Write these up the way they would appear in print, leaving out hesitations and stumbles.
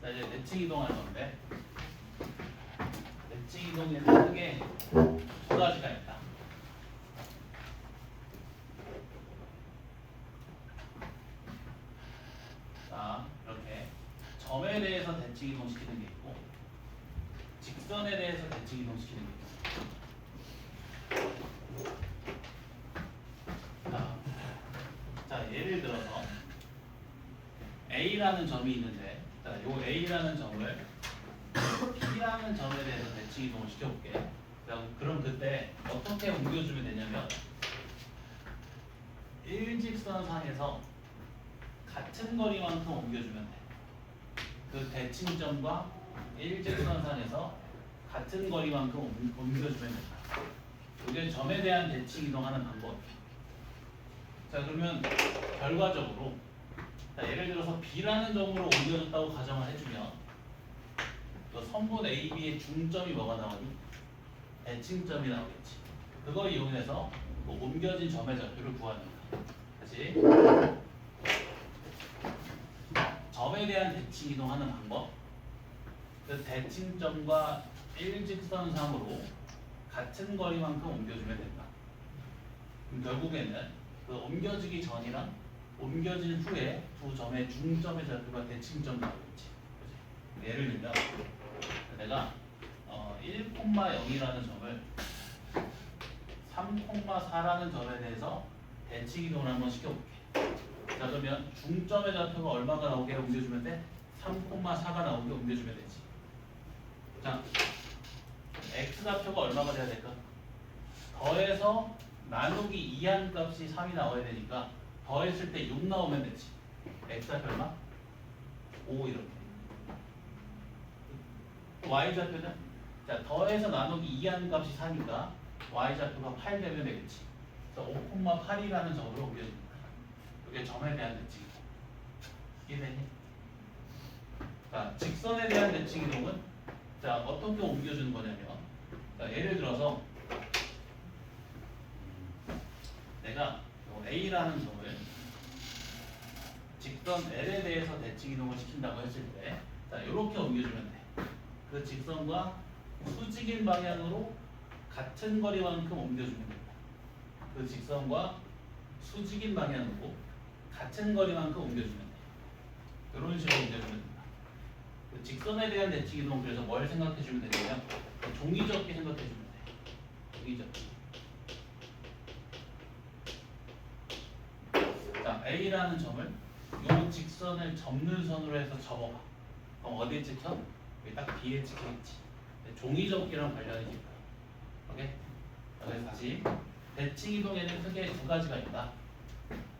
자, 이제 대칭 이동할 건데 대칭 이동에는 크게 두 가지가 있다. 자, 이렇게 점에 대해서 대칭 이동시키는 게 있고 직선에 대해서 대칭 이동시키는 게 있고. 자, 예를 들어서 A라는 점이 있는데, 자, 요 A라는 점을 P라는 점에 대해서 대칭 이동을 시켜볼게. 그럼 그때 어떻게 옮겨주면 되냐면 일직선상에서 같은 거리만큼 옮겨주면 돼. 그 대칭점과 일직선상에서 같은 거리만큼 옮겨주면 된다. 이게 점에 대한 대칭 이동하는 방법이야. 자, 그러면 결과적으로 자, 예를 들어서 B라는 점으로 옮겨줬다고 가정을 해주면 그 선분 AB의 중점이 뭐가 나오니? 대칭점이 나오겠지. 그걸 이용해서 그 옮겨진 점의 좌표를 구하는 거야. 다시 점에 대한 대칭 이동하는 방법. 그 대칭점과 일직선상으로 같은 거리만큼 옮겨주면 된다. 그럼 결국에는 그 옮겨지기 전이랑 옮겨진 후에 두 점의 중점의 좌표가 대칭점 나오겠지. 그치? 예를 들면 내가 1,0이라는 점을 3,4라는 점에 대해서 대칭 이동을 한번 시켜볼게. 자, 그러면 중점의 좌표가 얼마가 나오게 옮겨주면 돼? 3,4가 나오게 옮겨주면 되지. 자, x 좌표가 얼마가 돼야 될까? 더해서 나누기 2한 값이 3이 나와야 되니까 더했을 때 6 나오면 되지. x 좌표 얼마? 5 이렇게. y 좌표는? 자, 더해서 나누기 2한 값이 3이니까 y 좌표가 8 되면 되겠지. 그래서 5,8이라는 점으로 옮겨줍니다. 이게 점에 대한 대칭이동. 이해되니? 자, 직선에 대한 대칭 이동은 자, 어떻게 옮겨주는 거냐면 자, 예를 들어서 내가 A라는 점을 직선 L에 대해서 대칭 이동을 시킨다고 했을 때 자, 이렇게 옮겨주면 돼. 그 직선과 수직인 방향으로 같은 거리만큼 옮겨주면 된다. 그 직선과 수직인 방향으로 같은 거리만큼 옮겨주면 돼. 이런 식으로 옮겨주면 된다. 그 직선에 대한 대칭 이동 그래서 뭘 생각해주면 되냐면 종이접기 생각해주면 돼. 종이접기. 자, A라는 점을 이 직선을 접는 선으로 해서 접어봐. 그럼 어디에 찍혀? 여기 딱 B에 찍혀있지. 종이접기랑 관련이 있다. 오케이? 그래서 다시 대칭 이동에는 크게 두 가지가 있다.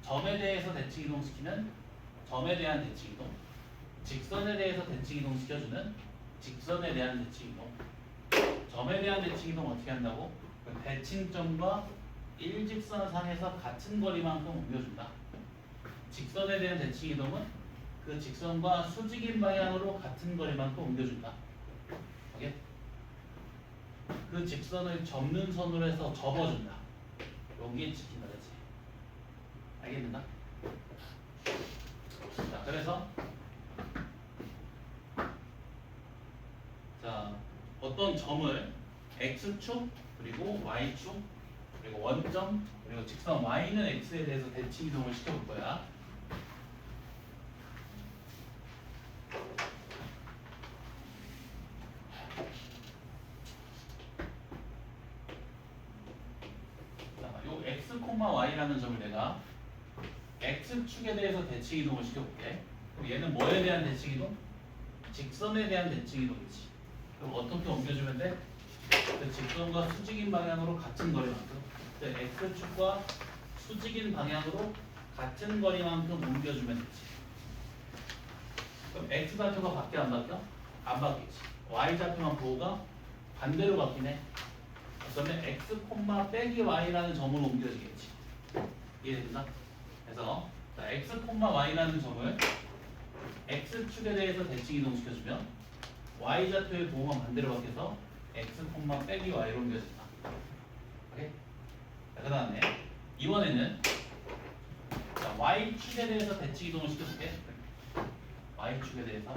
점에 대해서 대칭 이동시키는 점에 대한 대칭 이동, 직선에 대해서 대칭 이동 시켜주는 직선에 대한 대칭 이동. 점에 대한 대칭 이동 어떻게 한다고? 그 대칭점과 일직선상에서 같은 거리만큼 옮겨준다. 직선에 대한 대칭 이동은 그 직선과 수직인 방향으로 같은 거리만큼 옮겨준다. 오케이? 그 직선을 접는 선으로 해서 접어준다. 여기에 찍힌다, 그렇지? 알겠는가? 자, 그래서 자, 어떤 점을 x축 그리고 y축 그리고 원점 그리고 직선 y는 x에 대해서 대칭 이동을 시켜볼 거야. 요 x, y라는 점을 내가 x축에 대해서 대칭 이동을 시켜볼게. 그럼 얘는 뭐에 대한 대칭 이동? 직선에 대한 대칭 이동이지. 그럼 어떻게 옮겨주면 돼? 그 직선과 수직인 방향으로 같은 거리만큼 x축과 수직인 방향으로 같은 거리만큼 옮겨주면 되지. 그럼 x 좌표가 바뀌어 안 바뀌어? 안 바뀌지. y 좌표만 보호가 반대로 바뀌네. 그러면 x, 빼기 y라는 점으로 옮겨지겠지. 이해된다? 그래서 자, x, y라는 점을 x축에 대해서 대칭 이동시켜주면 y 좌표의 보호가 반대로 바뀌어서 x, 빼기 y로 옮겨진다. 오케이? 자, 그 다음에 이번에는 자, y축에 대해서 대칭 이동을 시켜줄게. y축에 대해서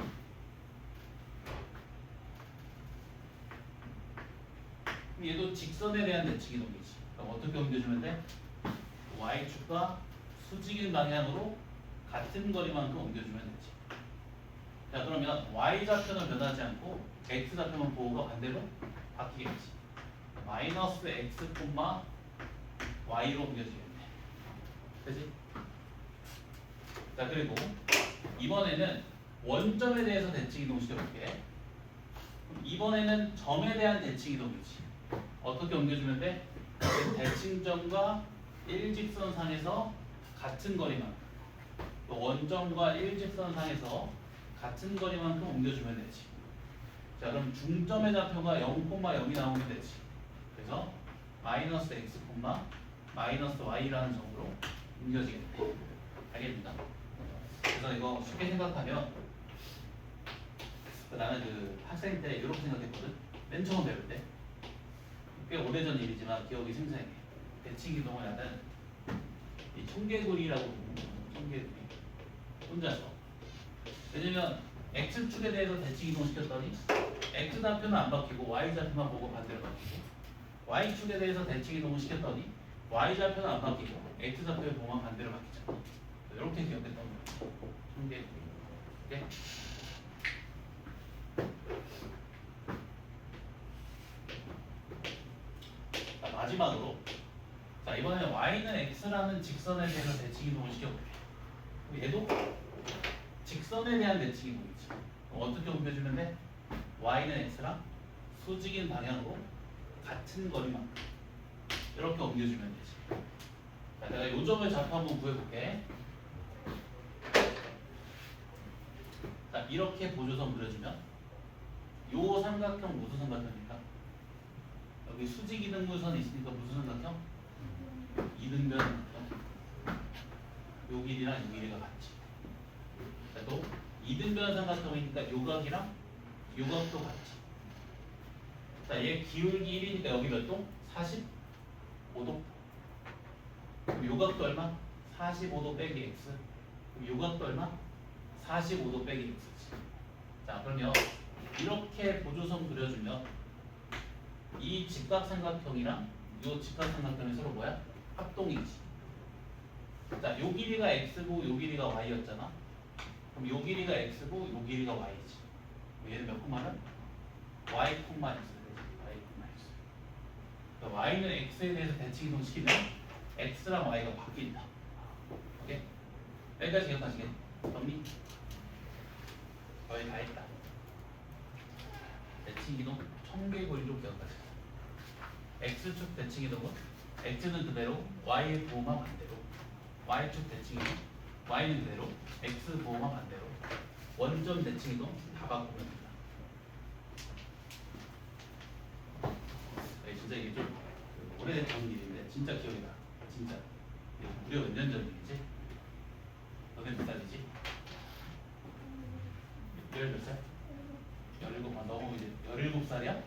그럼 얘도 직선에 대한 대칭 이동이지. 그럼 어떻게 옮겨주면 돼? y축과 수직인 방향으로 같은 거리만큼 옮겨주면 되지. 자 그러면 y좌표는 변하지 않고 x좌표만 보호가 반대로 바뀌겠지. 마이너스 x, y로 옮겨지겠네. 그치? 자 그리고 이번에는 원점에 대해서 대칭 이동 시켜볼게. 이번에는 점에 대한 대칭 이동이지. 어떻게 옮겨주면 돼? 대칭점과 일직선상에서 같은 거리만큼, 또 원점과 일직선상에서 같은 거리만큼 옮겨주면 되지. 자 그럼 중점의 좌표가 0,0이 나오면 되지. 그래서 마이너스 x, 마이너스 y라는 점으로 옮겨지겠네. 알겠습니다. 그래서 이거 쉽게 생각하면 나는 그 학생 때 이렇게 생각했거든. 맨 처음 배울 때. 꽤 오래전 일이지만 기억이 생생해. 대칭 이동을 하는 이 청개구리라고 부르는 청개구리. 혼자서. 왜냐면 x축에 대해서 대칭 이동 시켰더니 x좌표는 안 바뀌고 y좌표만 보고 반대로 바뀌고, y축에 대해서 대칭 이동을 시켰더니 y좌표는 안 바뀌고 x좌표에 보면 반대로 바뀌잖아. 이렇게 기억했던 거야. 청개구리. 오케이? 자, 마지막으로 자 이번에 y는 x라는 직선에 대해서 대칭 이동을 시켜볼게. 얘도 직선에 대한 대칭 이동이지. 그럼 어떻게 옮겨주면 돼? y는 x랑 수직인 방향으로 같은 거리만큼 이렇게 옮겨주면 되지. 자, 내가 이 점을 좌표 한번 구해볼게. 자 이렇게 보조선 그려주면 요 삼각형 무슨 삼각형입니까? 여기 수직 이등분선이 있으니까 무슨 삼각형? 이등변 삼각형. 요 길이랑 요 길이가 같지. 자, 또 이등변 삼각형이니까 요 각이랑 요 각도 같지. 자, 얘 기울기 1이니까 여기 몇 도? 45도. 그럼 요 각도 얼마? 45도 빼기 x. 그럼 요 각도 얼마? 45도 빼기 x지. 자, 그러면 이렇게 보조선 그려주면 이 직각삼각형이랑 이 직각삼각형이 서로 뭐야? 합동이지. 자, 요 길이가 x고 요 길이가 y였잖아. 그럼 요 길이가 x고 요 길이가 y지. 얘는 몇 콤마는? y 콤마 x. y 콤마 x. 그러니까 y는 x에 대해서 대칭 이동시키면 x랑 y가 바뀐다. 오케이? 여기까지 기억하시겠니? 정리? 거의 다 했다. 대칭 이동 청개구리로 기억하세요. x축 대칭 이동은 x는 그대로 y의 부호만 반대로, y축 대칭 이동 y는 그대로 x 부호만 반대로, 원점 대칭 이동 다 바꾸면 됩니다. 네, 진짜 이게 좀 오래됐던 일인데 진짜 기억이 나. 진짜 무려 몇 년 전 일이지? 너네 몇 살이지? 10몇 살? 17, 너무 이제 17살이야?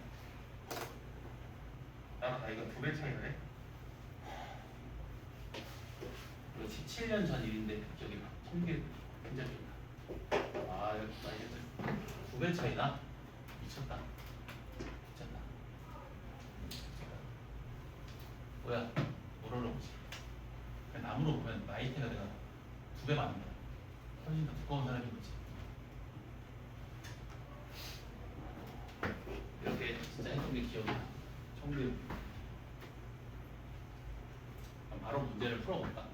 나랑 나이가 2배 차이네. 이거 17년 전 일인데 기억이 나. 통계 진짜 기억이 나. 아, 이게 2배 차이나? 미쳤다. 미쳤다. 뭐야? 뭘 올라오지? 나무로 보면 나이테가 내가 2배 많은 거야. 훨씬 더 두꺼운 사람인 거지. 이렇게 진짜 했던 게 기억이 나. 청교. 바로 문제를 풀어볼까?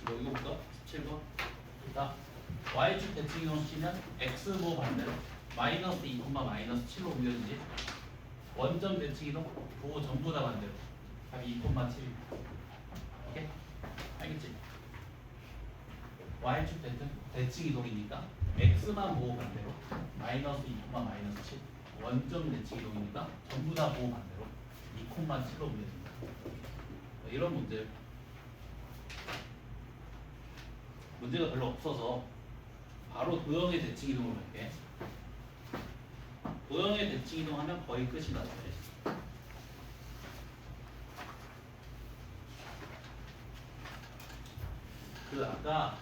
뭐 이거 볼까? 17번. 자, y축 대칭 이동시키면 x보 반대로 마이너스 2, 마이너스 7로 옮겨지지. 원점 대칭 이동 보호 전부 다 반대로. 답이 2,7입니다. 오케이? 알겠지? y축 대칭 이동이니까 x만 보호 반대로 마이너스 2, 마이너스 7. 원점 대칭 이동이니까 전부 다 보호 반대로 2,7로 옮겨진다. 이런 문제. 문제가 별로 없어서 바로 도형의 대칭 이동을 할게. 도형의 대칭 이동하면 거의 끝이 나죠. 그 아까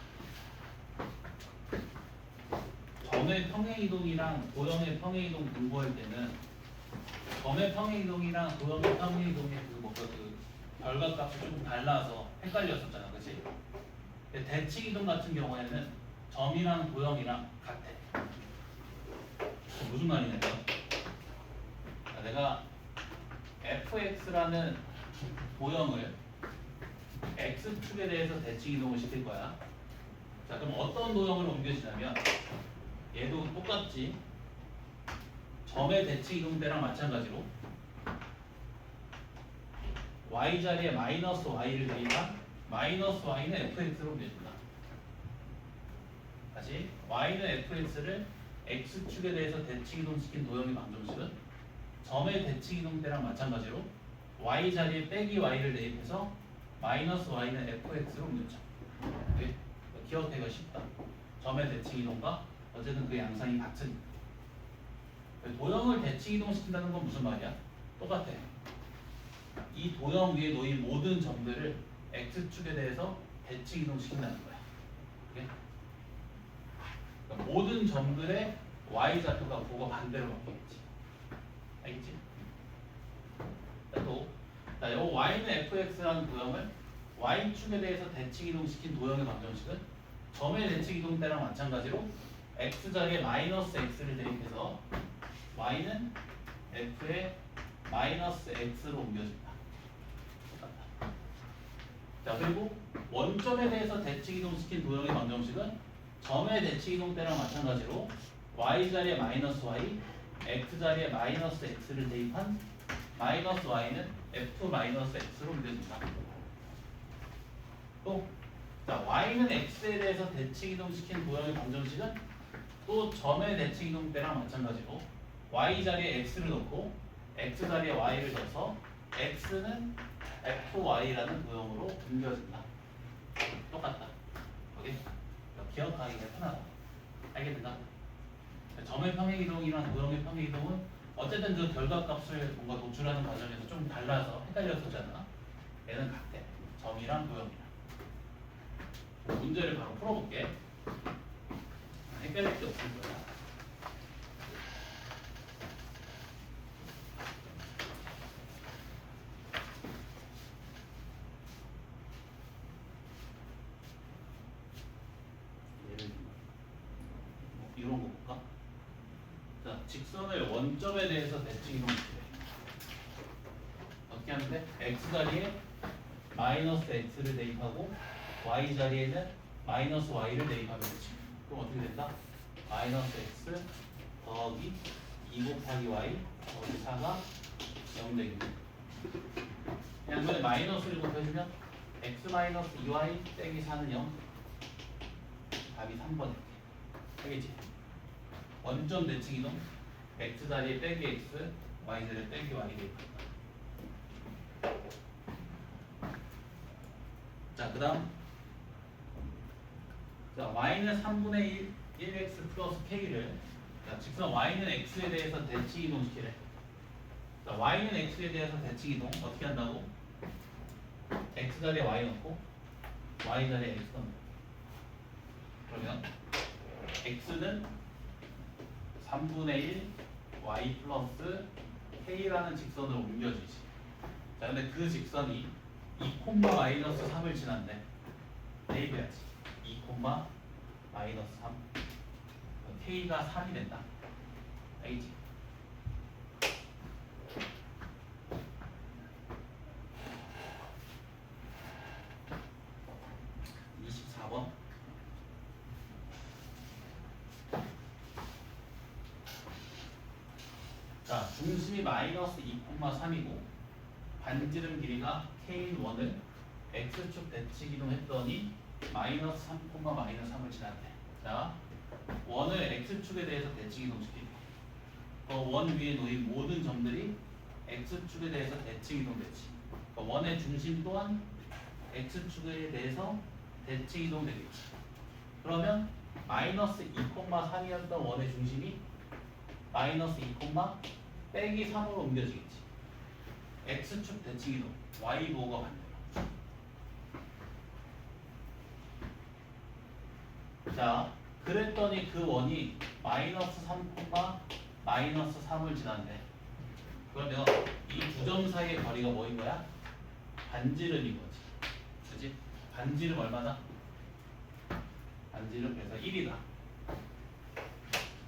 점의 평행이동이랑 도형의 평행이동 공부할 때는 점의 평행이동이랑 도형의 평행이동의 그 결과값이 좀 달라서 헷갈렸었잖아, 그렇지? 대칭이동 같은 경우에는 점이랑 도형이랑 같아. 무슨 말이냐면 내가 fx라는 도형을 x축에 대해서 대칭이동을 시킬 거야. 자, 그럼 어떤 도형을 옮겨지냐면 얘도 똑같지. 점의 대칭이동 때랑 마찬가지로 y 자리에 마이너스 y를 대입한 마이너스 y는 fx로 옮겨진다. 다시 y는 fx를 x축에 대해서 대칭이동시킨 도형의 방정식은 점의 대칭이동 때랑 마찬가지로 y 자리에 빼기 y를 대입해서 마이너스 y는 fx로 옮겨져. 네? 기억하기가 쉽다. 점의 대칭이동과 어쨌든 그 양상이 같으니까. 도형을 대칭이동시킨다는 건 무슨 말이야? 똑같아. 이 도형 위에 놓인 모든 점들을 x축에 대해서 대칭이동시킨다는 거야. 그래? 그러니까 모든 점들의 y좌표가 그거 반대로 바뀌겠지. 알겠지? 또 요 y는 fx라는 도형을 y축에 대해서 대칭이동시킨 도형의 방정식은 점의 대칭이동 때랑 마찬가지로 x 자리에 마이너스 x를 대입해서 y는 f의 마이너스 x로 옮겨진다. 똑같다. 자, 그리고 원점에 대해서 대칭이동시킨 도형의 방정식은 점의 대칭이동 때랑 마찬가지로 y 자리에 마이너스 y, x 자리에 마이너스 x를 대입한 마이너스 y는 f 마이너스 x로 옮겨진다. 또 자, y는 x에 대해서 대칭이동시킨 도형의 방정식은 또 점의 대칭이동 때랑 마찬가지로 y 자리에 x를 넣고 x 자리에 y를 넣어서 x는 fy라는 도형으로 옮겨진다. 똑같다. 오케이? 기억하기가 편하다. 알겠는가? 점의 평행이동이랑 도형의 평행이동은 어쨌든 그 결과값을 뭔가 도출하는 과정에서 좀 달라서 헷갈렸었잖아. 얘는 같아. 점이랑 도형이랑. 문제를 바로 풀어볼게. 헷갈릴 게 없을 거야. 예를 들면 이런 거 볼까? 자, 직선을 원점에 대해서 대칭이동시키래. 어떻게 하면 돼? x 자리에 마이너스 x를 대입하고 y 자리에는 마이너스 y를 대입하면 되지. 그럼 어떻게 된다? 마이너스 x 더하기 2 곱하기 y 더하기 4가 0 되겠네. 양면에 마이너스를 곱해주면 x 마이너스 2y 빼기 4는 0. 답이 3번 이렇게. 알겠지? 원점 대칭이동 x 자리에 빼기 x, y 자리에 빼기 y 대입한다. 자, 그 다음 자, y는 3분의 1x 플러스 k를 자, 직선 y는 x에 대해서 대칭이동시키래. 자, y는 x에 대해서 대칭이동 어떻게 한다고? x 자리에 y 넣고 y 자리에 x 넣고 그러면 x는 3분의 1 y 플러스 k라는 직선으로 옮겨지지. 자, 근데 그 직선이 2 마이너스 3을 지난대. 대입해야지. 2 마이너스 3 k가 3이 된다. 알겠지? 자, 중심이 마이너스 2,3이고 반지름 길이가 k인 원을 x축 대칭이동 했더니 마이너스 3, 마이너스 3을 지났대. 자, 원을 x축에 대해서 대칭이동시키기. 원 위에 놓인 모든 점들이 x축에 대해서 대칭이동되지. 원의 중심 또한 x축에 대해서 대칭이동 되겠지. 그러면 마이너스 2,3이었던 원의 중심이 마이너스 2, 빼기 3으로 옮겨지겠지. x축 대칭이동 y 보고가 반대로. 자, 그랬더니 그 원이 마이너스 3, 마이너스 3을 지난대. 그러면 이 두 점 사이의 거리가 뭐인 거야? 반지름인 거지. 그치? 반지름 얼마나? 반지름 그래서 1이다.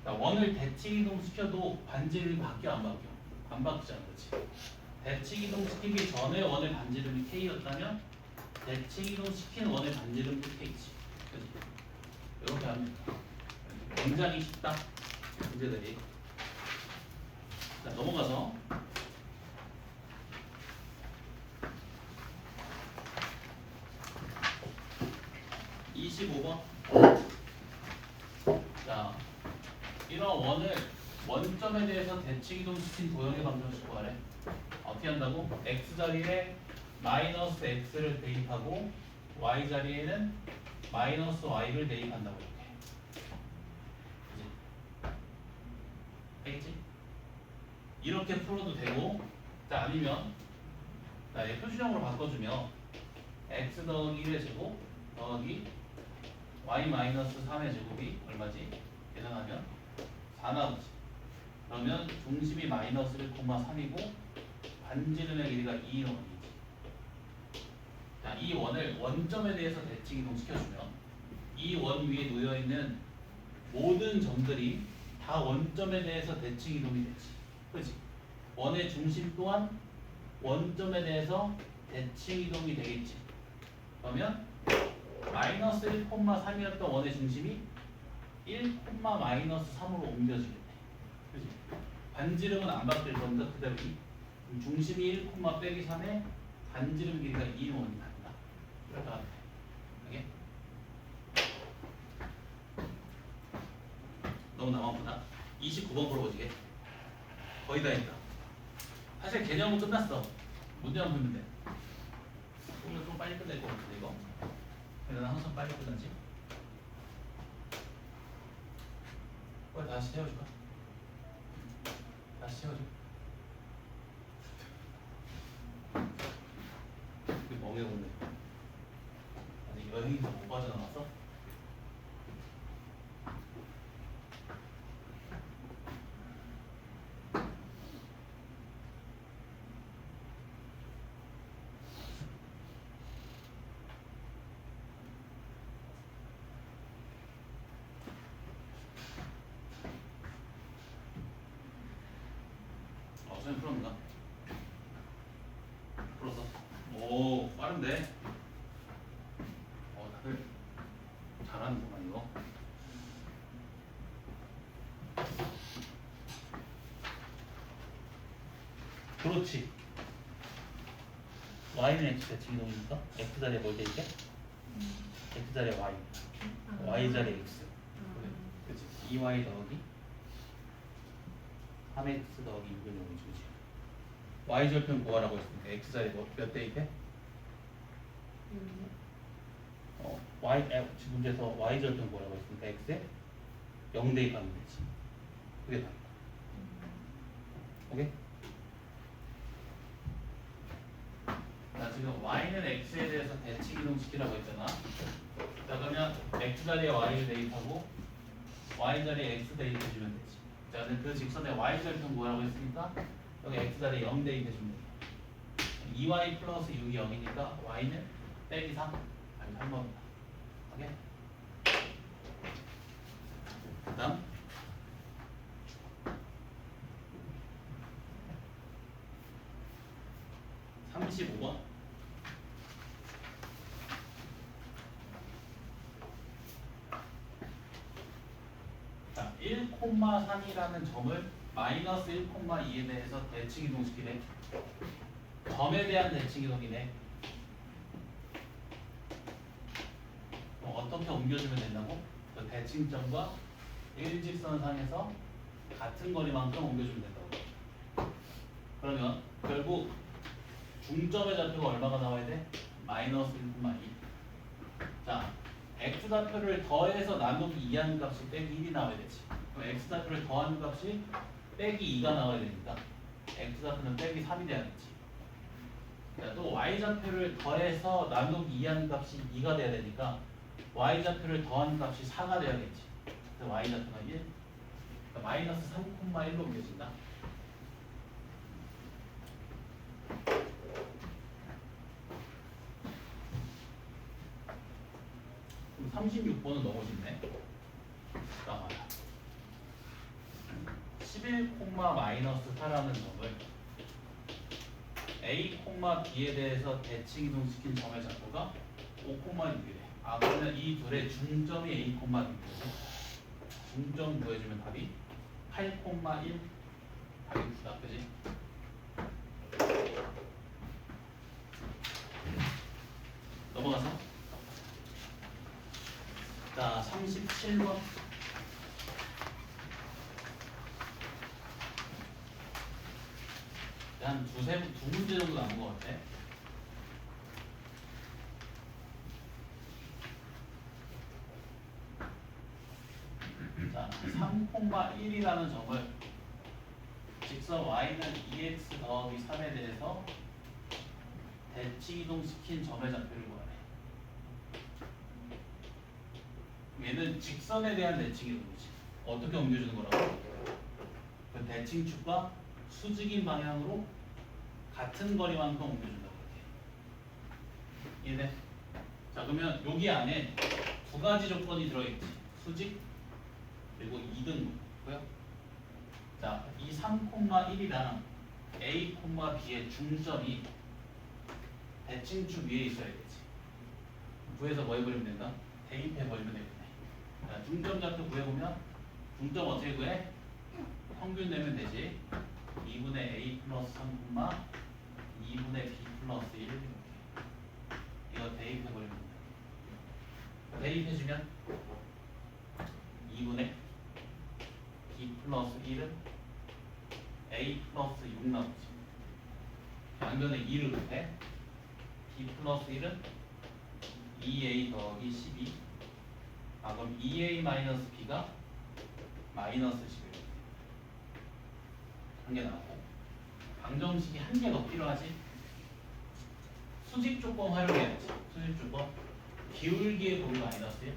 원을 대칭 이동시켜도 반지름이 바뀌어 안 바뀌어? 안 바뀌잖아. 그치? 대칭 이동시키기 전에 원의 반지름이 K였다면 대칭 이동시킨 원의 반지름도 K지. 그치? 이렇게 하면 굉장히 쉽다. 문제들이. 자, 넘어가서 25번. 자, 이런 원을 원점에 대해서 대칭 이동시킨 도형의 방정식 구하래. 어떻게 한다고? x 자리에 마이너스 x를 대입하고 y 자리에는 마이너스 y를 대입한다고 이렇게. 그치? 알겠지? 이렇게 풀어도 되고, 자 아니면 자, 얘 표시형으로 바꿔주면 x 더하기 1의 제곱 더하기 y 마이너스 3의 제곱이 얼마지? 계산하면 4 나오지. 그러면 중심이 마이너스 1,3이고 반지름의 길이가 2인 원이지. 자, 이 원을 원점에 대해서 대칭 이동시켜주면 이 원 위에 놓여있는 모든 점들이 다 원점에 대해서 대칭 이동이 되지. 그렇지? 원의 중심 또한 원점에 대해서 대칭 이동이 되겠지. 그러면 마이너스 1,3이었던 원의 중심이 1, 마이너스 3으로 옮겨지겠네. 그치? 반지름은 안 바뀔 겁니다. 그대로 중심이 1, 빼기 3에 반지름 길이가 2인 원이 난다. 이렇게 하면 돼. 알게? 너무 남았구나. 29번 풀어보시게. 거의 다 했다. 사실 개념은 끝났어. 문제만 풀면 돼. 오늘 좀 빨리 끝낼 것 같은데 이거. 난 항상 빨리 끝나지. 다시 세워줄까? 다시 세워줘. 이게 멍해 오네. 아직 여행에서 못 빠져나왔어? 선생님 풀었는가? 풀었어? 오, 빠른데? 다들 잘하는구만 이거. 그렇지. y는 x 대칭 이동이니까 x 자리에 뭘 대입해? x 자리에 y, y 자리에 x. 그래, 그렇지. 2y 더하기 3x 더하기 6은 0이지, 그치? y 절편 구하라고 했으니까 x 자리에 몇 대입해? 지금 문제에서 y 절편 구하라고 했으니까 x에 0 대입하면 되지. 그게 답이다. 오케이? 자, 지금 y는 x에 대해서 대칭 이동시키라고 했잖아. 자, 그러면 x 자리에 y를 대입하고 y 자리에 x 대입해주면 되지. 자, 근데 그 직선에 y 절편 구하라고 했으니까 여기 x 자리에 0 대입해주면 돼. 2y 플러스 6이 0이니까 y는 빼기 3. 아니 3번이다. 오케이? 그 다음 35번. 자, 1,3이라는 점을 마이너스 1,2에 대해서 대칭 이동시키래. 점에 대한 대칭 이동이네. 그럼 어떻게 옮겨주면 된다고? 그 대칭점과 일직선상에서 같은 거리만큼 옮겨주면 된다고. 그러면 결국 중점의 좌표가 얼마가 나와야 돼? 마이너스 1,2. 자, x좌표를 더해서 나누기 2하는 값이 빼기 1이 나와야 되지. 그럼 x좌표를 더하는 값이 빼기 2가 나와야 되니까 x좌표는 빼기 3이 돼야겠지. 자, 또 y좌표를 더해서 나누기 2하는 값이 2가 돼야 되니까 y좌표를 더한 값이 4가 돼야겠지. 그래서 y좌표가 1. 그러니까 마이너스 3,1로 옮겨진다. 그럼 36번은 너무 쉽네. 잠깐만. 11, 마이너스 4라는 점을 A, B에 대해서 대칭 이동시킨 점의 좌표가 5,6이래. 아, 그러면 이 둘의 중점이 A, B거든. 중점 구해주면 답이 8,1 답이 9다. 그지? 넘어가서 자 37번 한 두 문제 정도 남은 것 같아. 자, 3,1이라는 점을 직선 y는 2x 더하기 3에 대해서 대칭 이동시킨 점의 좌표를 구하래. 얘는 직선에 대한 대칭 이동이지. 어떻게 옮겨주는 거라고? 그 대칭축과 수직인 방향으로 같은 거리만큼 옮겨준다고 이렇게. 이해돼? 자, 그러면 여기 안에 두 가지 조건이 들어있지. 수직 그리고 이등고요. 자, 이 3,1이랑 A, B의 중점이 대칭축 위에 있어야겠지. 구해서 뭐 해버리면 된다? 대입해버리면 되겠네. 자, 중점 좌표 구해보면 중점 어떻게 구해? 평균 내면 되지. 2분의 A 플러스 3, 2분의 B 플러스 1 이렇게. 이거 대입해버리면 된다. 대입해주면 2분의 B 플러스 1은 A 플러스 6 나오지. 양변에 2를 곱해. B 플러스 1은 2A 더하기 12. 아, 그럼 2A 마이너스 B가 마이너스 11. 한 개 나오고. 방정식이 한 개 더 필요하지. 수직 조건 활용해야지. 수직 조건. 기울기의 곱이 마이너스 1.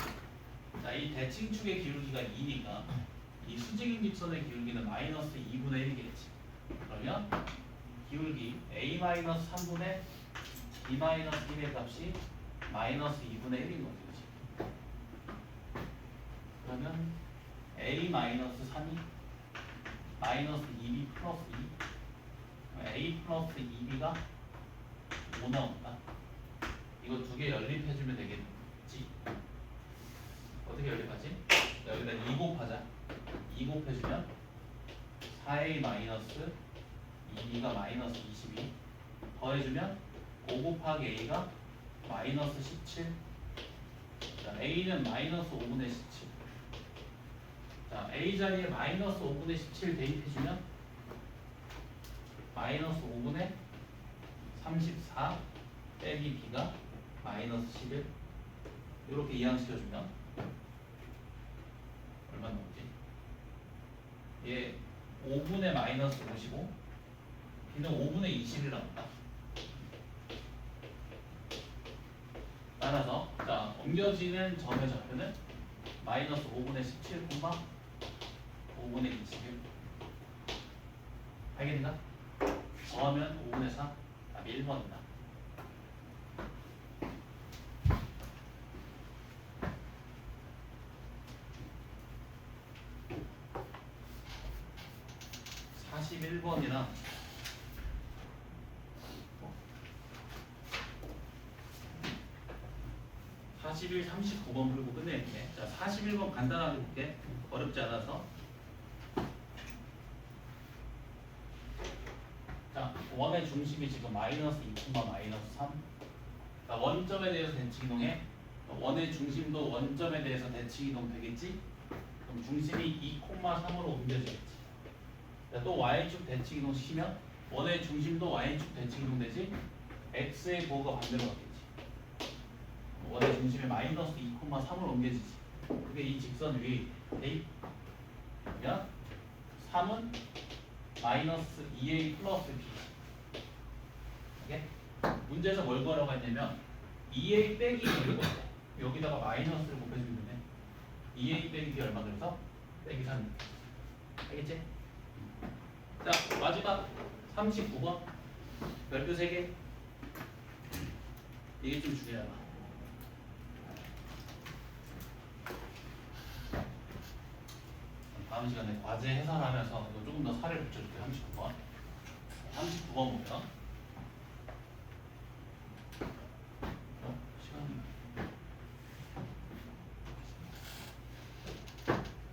자, 이 대칭축의 기울기가 2니까 이 수직인 직선의 기울기는 마이너스 2분의 1이겠지. 그러면 기울기 A-3분의 B-1의 값이 마이너스 2분의 1인 거지. 그치? 그러면 A-3이 마이너스 2B 플러스 2. A 플러스 2B가 5 나온다. 이거 두 개 연립해주면 되겠지. 어떻게 연립하지? 여기다 2 곱하자. 2 곱해주면 4A 마이너스 2B가 마이너스 22. 더해주면 5 곱하기 A가 마이너스 17. 자, A는 마이너스 5분의 17. 자, A 자리에 마이너스 5분의 17 대입해주면 마이너스 5분의 34 빼기 B가 마이너스 11. 이렇게 이항시켜주면 얼마 나오지? 얘 5분의 마이너스 55, B는 5분의 21 나온다. 따라서 자, 옮겨지는 점의 좌표는 마이너스 5분의 17, 5분의 21. 알겠나? 더하면 5분의 4, 답이 1번이다. (41번이랑) 41, 39번 풀고 끝내야겠네. 자, 41번 간단하게 볼게. 어렵지 않아서. 자, 원의 중심이 지금 마이너스 2, 마이너스 3. 자, 원점에 대해서 대칭 이동해. 원의 중심도 원점에 대해서 대칭 이동 되겠지? 그럼 중심이 2, 3으로 옮겨지겠지. 자, 또 y축 대칭 이동 시키면 원의 중심도 y축 대칭 이동 되지? x의 부호가 반대로 가겠지. 원의 중심이 마이너스 2, 3으로 옮겨지지. 그게 이 직선 위에 대입. 그러면 3은 마이너스 2a 플러스 b. 오케이? 문제에서 뭘 구하라고 했냐면 2a 빼기 b를 구하래. 여기다가 마이너스를 곱해주면 되네. 2a 빼기 b 얼마 그래서? 빼기 3. 알겠지? 자, 마지막 39번. 별표 3개. 이게 좀 중요하다. 다음 시간에 과제 해설하면서 이거 조금 더 살을 붙여줄게요. 39번. 39번 보면 시간이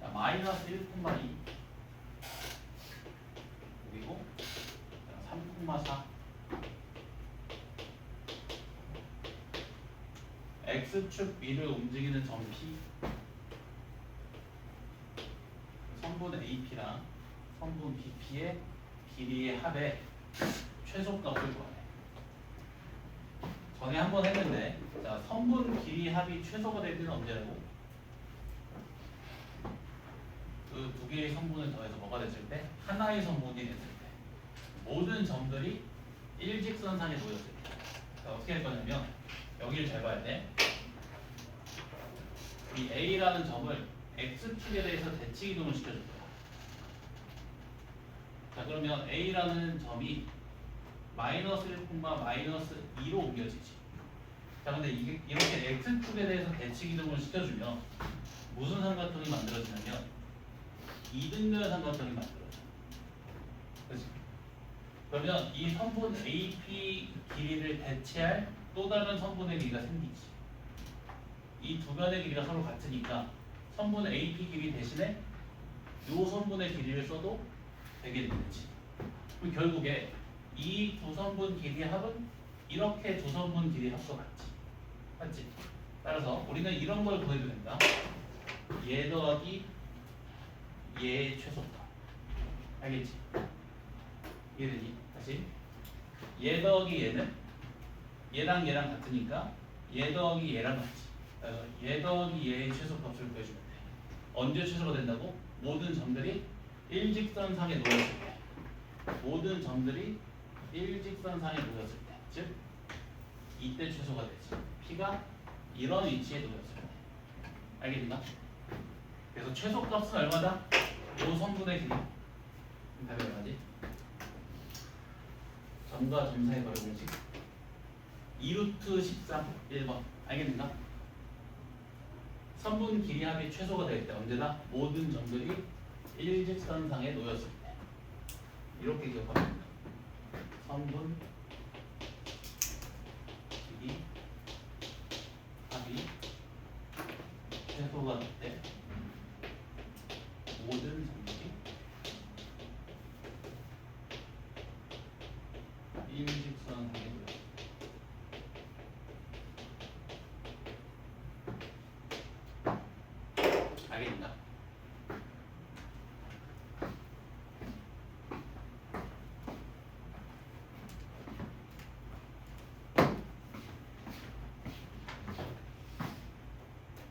자, 마이너스 1,2 그리고 3,4 x축 B를 움직이는 점 P 선분 AP랑 선분 BP의 길이의 합의 최소값을 구하래. 전에 한 번 했는데, 자, 선분 길이 합이 최소가 될 때는 언제라고? 그 두 개의 선분을 더해서 뭐가 됐을 때? 하나의 선분이 됐을 때. 모든 점들이 일직선상에 놓였을 때. 자, 어떻게 할 거냐면, 여기를 잘 봐야 돼. 이 A라는 점을 X축에 대해서 대칭 이동을 시켜줄 거야. 자, 그러면 A라는 점이 마이너스 1, 마이너스 2로 옮겨지지. 자, 근데 이게 이렇게 X축에 대해서 대칭 이동을 시켜주면 무슨 삼각형이 만들어지냐면 이등변 삼각형이 만들어져. 그렇지? 그러면 이 선분 AP 길이를 대체할 또 다른 선분의 길이가 생기지. 이 두 변의 길이가 서로 같으니까 선분 AP 길이 대신에 이 선분의 길이를 써도 되게 되겠지. 그럼 결국에 이 두 선분 길이 합은 이렇게 두 선분 길이 합과 같지. 맞지? 따라서 우리는 이런 걸 구해도 된다. 얘 더하기 얘의 최소값. 알겠지? 이해되니? 다시. 얘 더하기 얘는 얘랑 얘랑 같으니까 얘 더하기 얘랑 같지. 그래서 얘 더하기 얘의 최소값을 구해주면 돼. 언제 최소가 된다고? 모든 점들이 일직선상에 놓였을 때. 모든 점들이 일직선상에 놓였을 때. 즉 이때 최소가 되지. P가 이런 위치에 놓였을 때. 알겠는가? 그래서 최소값은 얼마다? 요 선분의 길이. 답이 얼마지? 점과 점 사이 거리 공식 2루트 13 1번. 알겠는가? 선분 길이 합이 최소가 될 때 언제나 모든 점들이 일직선상에 놓였을 때. 이렇게 기억하면 됩니다. 선분 길이 합이 최소가 될 때 모든 점들이 일직선상에